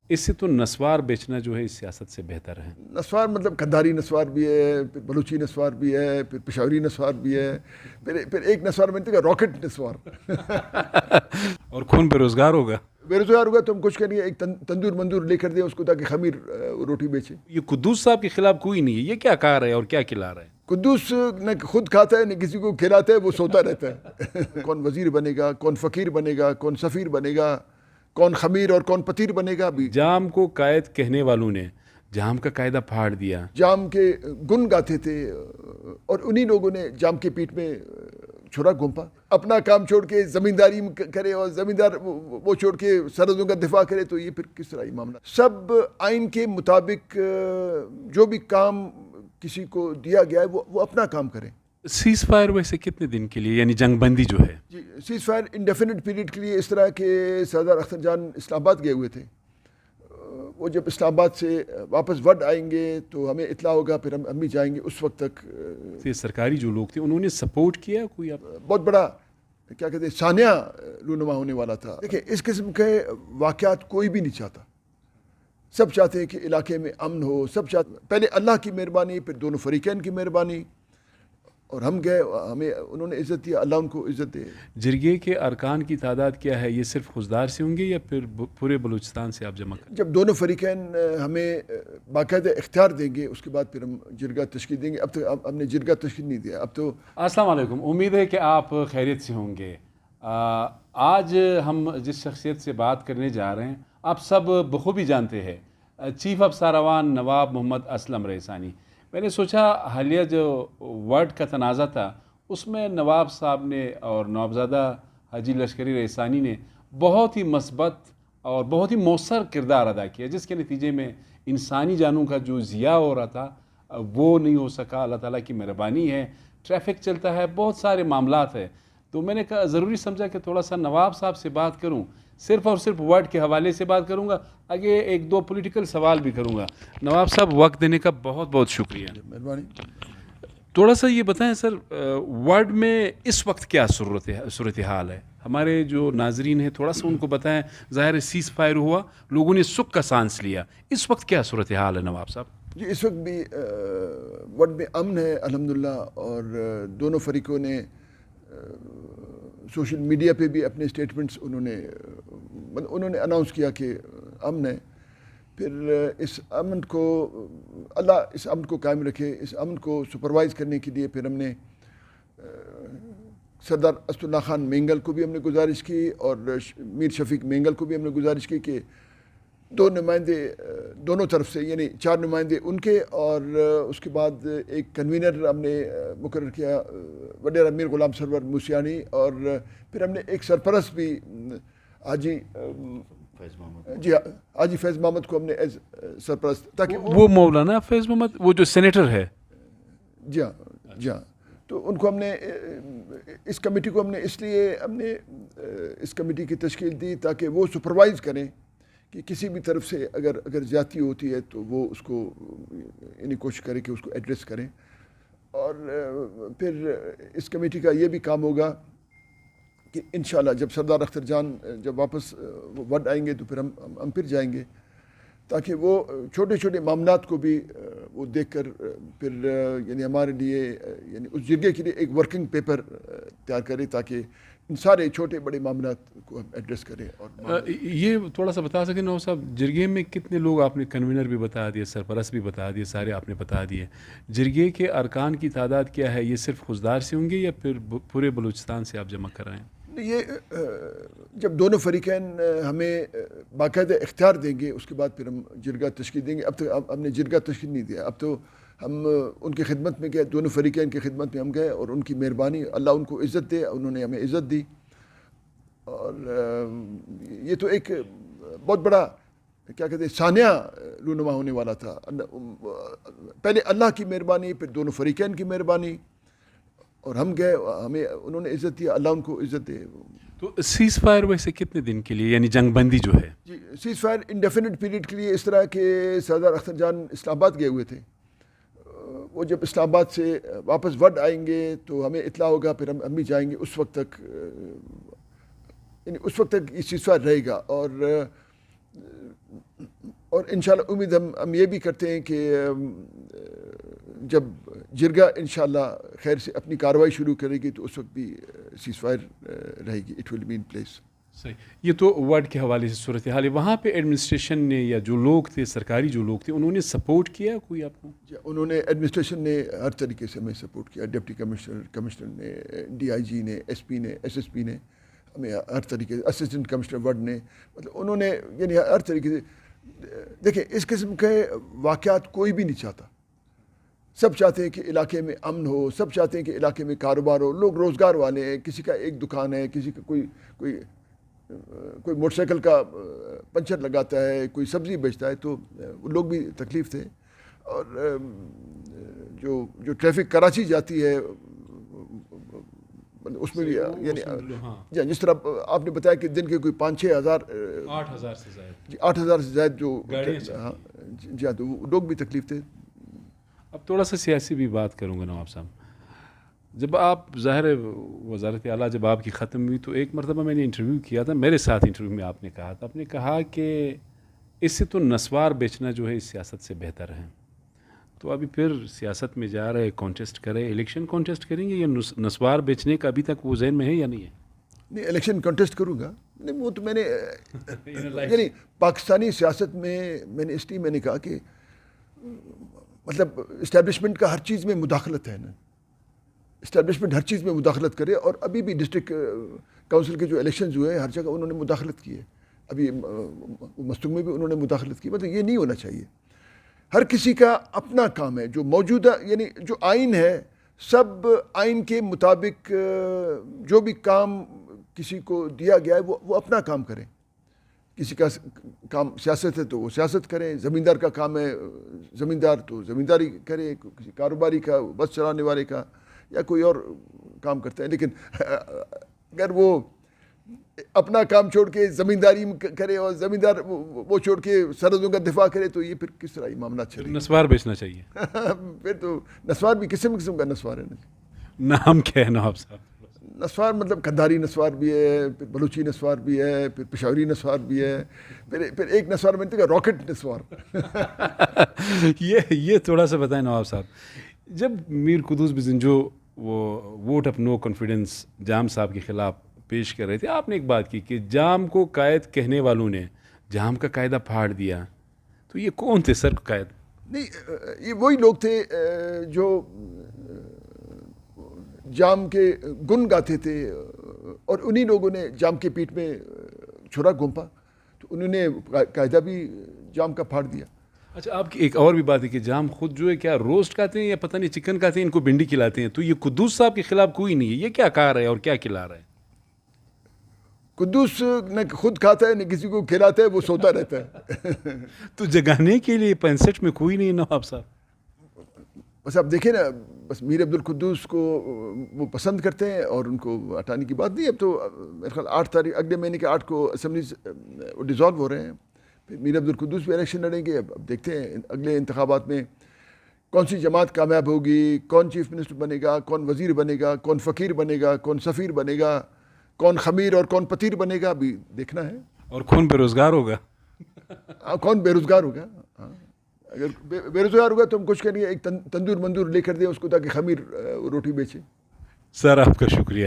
इससे तो नस्वार बेचना जो है इस सियासत से बेहतर है। नस्वार मतलब कंधारी नस्वार भी है, फिर बलूची नस्वार भी है, फिर पेशावरी नस्वार भी है, फिर एक नस्वार बनते हैं रॉकेट नस्वार। और खून बेरोजगार होगा। बेरोजगार होगा तो हम कुछ करेंगे, एक तंदूर मंदूर लेकर दें उसको ताकि खमीर रोटी बेचे। ये कुद्दूस साहब के खिलाफ कोई नहीं है, ये क्या कहा रहा है और क्या खिला रहा है? कुद्दूस न खुद खाता है न किसी को खिलाता है, वो सोता रहता है। कौन वजीर बनेगा, कौन फ़कीर बनेगा, कौन सफ़ीर बनेगा, कौन खमीर और कौन पतीर बनेगा। भी जाम को कायद कहने वालों ने जाम का कायदा फाड़ दिया। जाम के गुन गाते थे और उन्हीं लोगों ने जाम की पीठ में छुरा घोंपा। अपना काम छोड़ के ज़मींदारी करे और ज़मींदार वो छोड़ के सरहदों का दिफा करे, तो ये फिर किस तरह ये मामला। सब आइन के मुताबिक जो भी काम किसी को दिया गया है वो अपना काम करें। सीज फायर वैसे कितने दिन के लिए, यानी जंगबंदी जो है? जी, सीज फायर इंडेफिनिट पीरियड के लिए। इस तरह के सरदार अख्तर जान इस्लामाबाद गए हुए थे, वो जब इस्लामाबाद से वापस वड आएंगे तो हमें इतला होगा, फिर हम भी जाएंगे। उस वक्त तक ये सरकारी जो लोग थे उन्होंने सपोर्ट किया कोई? बहुत बड़ा क्या कहते हैं सानिया रूनुमा होने वाला था। देखिए, इस किस्म के वाक़यात कोई भी नहीं चाहता। सब चाहते हैं कि इलाके में अमन हो, सब चाहते, पहले अल्लाह की मेहरबानी, फिर दोनों फरीकैन की मेहरबानी। और हम गए, हमें उन्होंने इज़्ज़त दिया, अल्लाह उनको इज़्ज़त दे। जिरगे के अरकान की तादाद क्या है? ये सिर्फ खुजदार से होंगे या फिर पूरे बलूचिस्तान से आप जमा करें? जब दोनों फरीकैन हमें बाकायदा इख्तियार देंगे उसके बाद फिर हम जिरगा तश्कील देंगे। अब तक हमने जिरगा तश्कील नहीं दिया। अब तो अस्सलाम वालेकुम, उम्मीद है कि आप खैरियत से होंगे। आज हम जिस शख्सियत से बात करने जा रहे हैं आप सब बखूबी जानते हैं, चीफ ऑफ सारावान नवाब मोहम्मद असलम रईसानी। मैंने सोचा हालिया जो वर्ड का तनाज़ा था उसमें नवाब साहब ने और नवाबज़ादा हाजी लश्करी रईसानी ने बहुत ही मस्बत और बहुत ही मौसर किरदार अदा किया, जिसके नतीजे में इंसानी जानों का जो ज़िया हो रहा था वो नहीं हो सका। अल्लाह ताला की मेहरबानी है, ट्रैफिक चलता है, बहुत सारे मामलात है। तो मैंने कहा ज़रूरी समझा कि थोड़ा सा नवाब साहब से बात करूं, सिर्फ और सिर्फ वर्ड के हवाले से बात करूंगा, आगे एक दो पॉलिटिकल सवाल भी करूंगा। नवाब साहब, वक्त देने का बहुत बहुत शुक्रिया। मेहरबानी। थोड़ा सा ये बताएं सर, वर्ड में इस वक्त क्या सूरत हाल है? हमारे जो नाजरीन हैं थोड़ा सा उनको बताएं। ज़ाहिर सीज़ फायर हुआ, लोगों ने सुख का सांस लिया, इस वक्त क्या सूरत हाल है नवाब साहब? जी, इस वक्त भी वर्ड में अमन है अल्हम्दुलिल्लाह। और दोनों फरीकों ने सोशल मीडिया पे भी अपने स्टेटमेंट्स उन्होंने अनाउंस किया कि अमन है। फिर इस अमन को अल्लाह इस अमन को कायम रखे। इस अमन को सुपरवाइज़ करने के लिए फिर हमने सरदार असदुल्ला खान मेंगल को भी हमने गुजारिश की और मीर शफीक मेंगल को भी हमने गुजारिश की कि दो नुमाइंदे दोनों तरफ से, यानी 4 नुमाइंदे उनके, और उसके बाद एक कन्वीनर हमने मुकर्रर किया वडेरा मीर गुलाम सरवर मूसियानी, और फिर हमने एक सरपरस्त भी हाजी जी हाजी फैज़ मोहम्मद को हमने एज सरपरस्त, ताकि वो मौलाना फैज़ मोहम्मद, वो जो सेनेटर है? जी हाँ, जी हाँ। तो उनको हमने इस कमेटी को हमने इसलिए हमने इस कमेटी की तश्कील दी ताकि वो सुपरवाइज़ करें कि किसी भी तरफ से अगर ज़्यादती होती है तो वो उसको यानी कोशिश करें कि उसको एड्रेस करें। और फिर इस कमेटी का ये भी काम होगा कि इंशाल्लाह जब सरदार अख्तर जान जब वापस वड आएंगे तो फिर हम फिर जाएंगे, ताकि वो छोटे छोटे मामलात को भी वो देखकर फिर यानी हमारे लिए यानी उस जिरगे के लिए एक वर्किंग पेपर तैयार करें ताकि इन सारे छोटे बड़े मामलात को हम एड्रेस करें। और ये थोड़ा सा बता सकें नवाब साहब, जिरगे में कितने लोग? आपने कन्वीनर भी बता दिए, सरपरस्त भी बता दिए, सारे आपने बता दिए। जिरगे के अरकान की तादाद क्या है? ये सिर्फ खुजदार से होंगे या फिर पूरे बलूचिस्तान से आप जमा कराएँ? ये जब दोनों फरीकैन हमें बाकायदा इख्तियार देंगे उसके बाद फिर हम जिरगा तश्कील देंगे। अब तक हमने जिरगा तश्कील नहीं दिया। अब तो हम उनकी खिदमत में गए, दोनों फरीकैन की खिदमत में हम गए, और उनकी मेहरबानी, अल्लाह उनको इज़्ज़त दे, उन्होंने हमें इज़्ज़त दी। और ये तो एक बहुत बड़ा क्या कहते हैं सानिया रूनुमा होने वाला था। पहले अल्लाह की मेहरबानी, फिर दोनों फरीकैन की मेहरबानी, और हम गए, हमें उन्होंने इज़्ज़त दिया, अल्लाह उनको इज़्ज़त दे। तो सीज़ फायर वैसे कितने दिन के लिए, यानी जंगबंदी जो है? जी, सीज़ फायर इंडेफिनिट पीरियड के लिए। इस तरह के सरदार अख्तर जान इस्लामाबाद गए हुए थे, वो जब इस्लामाबाद से वापस वड आएंगे तो हमें इतला होगा, फिर हम भी जाएंगे। उस वक्त तक यानी उस वक्त तक ये सीज़ फायर रहेगा। और اور انشاءاللہ امید ہم یہ بھی کرتے ہیں کہ جب جرگا انشاءاللہ خیر سے اپنی کارروائی شروع کرے گی تو اس وقت بھی سیز فائر رہے گی، it will be in place. صحیح. یہ تو وارڈ کے حوالے سے صورتحال ہے. وہاں پہ ایڈمنسٹریشن نے یا جو لوگ تھے، سرکاری جو لوگ تھے، انہوں نے سپورٹ کیا کوئی آپ کو؟ انہوں نے ایڈمنسٹریشن نے ہر طریقے سے ہمیں سپورٹ کیا. ڈپٹی کمشنر نے، ڈی آئی جی نے، ایس پی نے، ایس ایس پی نے ہمیں ہر طریقے سے، اسسٹنٹ کمشنر وارڈ نے، مطلب انہوں نے یعنی ہر طریقے سے. دیکھیں اس قسم کے واقعات کوئی بھی نہیں چاہتا. سب چاہتے ہیں کہ علاقے میں امن ہو، سب چاہتے ہیں کہ علاقے میں کاروبار ہو، لوگ روزگار والے ہیں. کسی کا ایک دکان ہے، کسی کا کوئی موٹر سائیکل کا پنچر لگاتا ہے، کوئی سبزی بیچتا ہے، تو وہ لوگ بھی تکلیف تھے. اور جو ٹریفک کراچی جاتی ہے اس میں بھی یعنی جس طرح آپ نے بتایا کہ دن کے کوئی 5-6 ہزار 8,000 سے زائد 8,000 سے زائد جو ہاں جی ہاں، تو لوگ بھی تکلیف تھے. اب تھوڑا سا سیاسی بھی بات کروں گا نواب صاحب. جب آپ ظاہر وزارت اعلیٰ جب آپ کی ختم ہوئی تو ایک مرتبہ میں نے انٹرویو کیا تھا، میرے ساتھ انٹرویو میں آپ نے کہا کہ اس سے تو نسوار بیچنا جو ہے اس سیاست سے بہتر ہے. تو ابھی پھر سیاست میں جا رہے، کانٹیسٹ کرے، الیکشن کانٹیسٹ کریں گے یا نسوار بیچنے کا ابھی تک وہ ذہن میں ہے یا نہیں ہے؟ نہیں، الیکشن کانٹیسٹ کروں گا. نہیں، وہ تو میں نے یعنی پاکستانی سیاست میں نے اس لیے میں نے کہا کہ مطلب اسٹیبلشمنٹ کا ہر چیز میں مداخلت ہے نا. اسٹیبلشمنٹ ہر چیز میں مداخلت کرے، اور ابھی بھی ڈسٹرکٹ کونسل کے جو الیکشنز ہوئے ہیں ہر جگہ انہوں نے مداخلت کی ہے. ابھی مستنگ میں بھی انہوں نے مداخلت کی. مطلب یہ نہیں ہونا چاہیے. ہر کسی کا اپنا کام ہے. جو موجودہ یعنی جو آئین ہے، سب آئین کے مطابق جو بھی کام کسی کو دیا گیا ہے وہ اپنا کام کریں. کسی کا کام سیاست ہے تو وہ سیاست کریں، زمیندار کا کام ہے زمیندار تو زمینداری کرے، کسی کاروباری کا، بس چلانے والے کا، یا کوئی اور کام کرتا ہے. لیکن اگر وہ اپنا کام چھوڑ کے زمینداری کرے اور زمیندار وہ چھوڑ کے سرحدوں کا دفاع کرے تو یہ پھر کس طرح یہ معاملات چلے؟ نسوار بیچنا چاہیے. پھر تو نسوار بھی قسم کا نسوار ہے نا. نام کیا ہے نواب صاحب؟ نسوار مطلب قندھاری نسوار بھی ہے، پھر بلوچی نسوار بھی ہے، پھر پشاوری نسوار بھی ہے، پھر ایک نسوار بنتے گا راکٹ نسوار. یہ تھوڑا سا بتائیں نواب صاحب. جب میر قدوس بزنجو وہ ووٹ آف نو کانفیڈنس جام صاحب کے خلاف پیش کر رہے تھے، آپ نے ایک بات کی کہ جام کو قائد کہنے والوں نے جام کا قاعدہ پھاڑ دیا. تو یہ کون تھے سر قائد؟ نہیں، یہ وہی لوگ تھے جو جام کے گن گاتے تھے، اور انہی لوگوں نے جام کے پیٹ میں چھرا گھونپا تو انہوں نے قاعدہ بھی جام کا پھاڑ دیا. اچھا، آپ کی ایک اور بھی بات ہے کہ جام خود جو ہے کیا روسٹ کھاتے ہیں یا پتہ نہیں چکن کھاتے ہیں، ان کو بھنڈی کھلاتے ہیں. تو یہ قدوس صاحب کے خلاف کوئی نہیں ہے، یہ کیا کہا رہا ہے اور کیا کھلا رہا ہے؟ قدوس نہ خود کھاتا ہے نہ کسی کو کھلاتا ہے، وہ سوتا رہتا ہے. تو جگانے کے لیے 65 میں کوئی نہیں ہے نواب صاحب. بس آپ دیکھیں نا، بس میر عبد القدوس کو وہ پسند کرتے ہیں اور ان کو ہٹانے کی بات نہیں. اب تو میرے خیال 8 تاریخ اگلے مہینے کے 8 کو اسمبلیز ڈیزالو ہو رہے ہیں. پھر میر عبد القدوس بھی الیکشن لڑیں گے. اب دیکھتے ہیں اگلے انتخابات میں کون سی جماعت کامیاب ہوگی، کون چیف منسٹر بنے گا، کون وزیر بنے گا، کون فقیر بنے گا، کون سفیر بنے گا، کون خمیر اور کون پتیر بنے گا، بھی دیکھنا ہے. اور کون بے روزگار ہوگا. کون بے روزگار ہوگا. اگر بے روزگار ہوگا تو ہم کچھ کریے، ایک تندور مندور لے کر دیں اس کو تاکہ خمیر روٹی بیچے. سر آپ کا شکریہ.